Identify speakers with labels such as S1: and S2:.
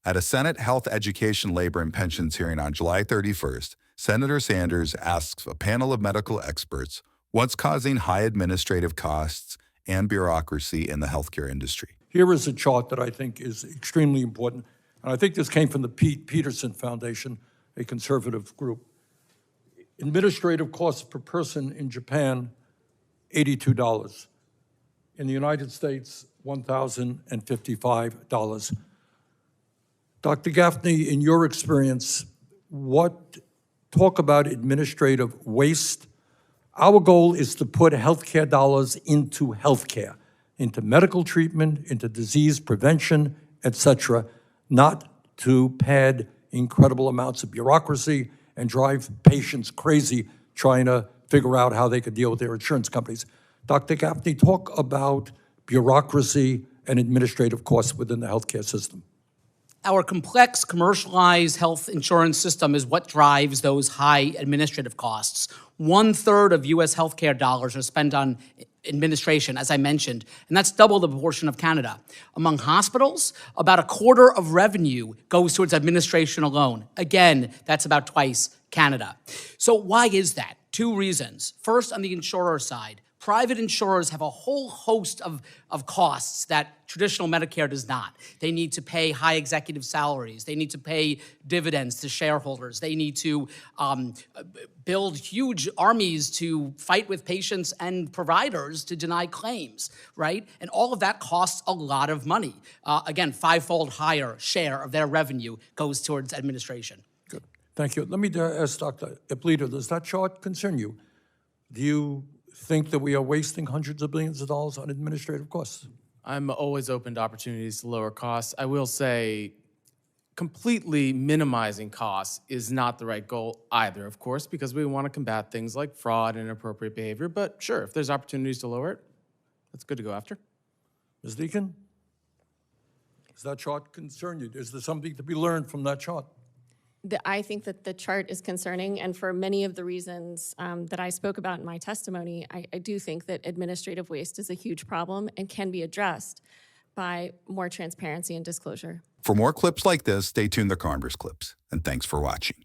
S1: At a Senate Health, Education, Labor, and Pensions hearing on July 31st, Senator Sanders asks a panel of medical experts what's causing high administrative costs and bureaucracy in the healthcare industry.
S2: Here is a chart that I think is extremely important, and I think this came from the Pete Peterson Foundation, a conservative group. Administrative costs per person in Japan, $82. In the United States, $1,055. Dr. Gaffney, in your experience, talk about administrative waste. Our goal is to put healthcare dollars into healthcare, into medical treatment, into disease prevention, etc., not to pad incredible amounts of bureaucracy and drive patients crazy trying to figure out how they could deal with their insurance companies. Dr. Gaffney, talk about bureaucracy and administrative costs within the healthcare system.
S3: Our complex commercialized health insurance system is what drives those high administrative costs. 1/3 of U.S. healthcare dollars are spent on administration, as I mentioned, and that's double the proportion of Canada. Among hospitals, about 1/4 of revenue goes towards administration alone. Again, that's about twice Canada. So why is that? 2 reasons. First, on the insurer side, private insurers have a whole host of costs that traditional Medicare does not. They need to pay high executive salaries. They need to pay dividends to shareholders. They need to build huge armies to fight with patients and providers to deny claims, right? And all of that costs a lot of money. Again, 5-fold higher share of their revenue goes towards administration.
S2: Good. Thank you. Let me ask Dr. Bloated, does that chart concern you? Do you think that we are wasting hundreds of billions of dollars on administrative costs?
S4: I'm always open to opportunities to lower costs. I will say completely minimizing costs is not the right goal either, of course, because we want to combat things like fraud and inappropriate behavior. But sure, if there's opportunities to lower it, that's good to go after.
S2: Ms. Deacon, does that chart concern you? Is there something to be learned from that chart?
S5: I think that the chart is concerning, and for many of the reasons that I spoke about in my testimony, I do think that administrative waste is a huge problem and can be addressed by more transparency and disclosure.
S1: For more clips like this, stay tuned to Congress Clips, and thanks for watching.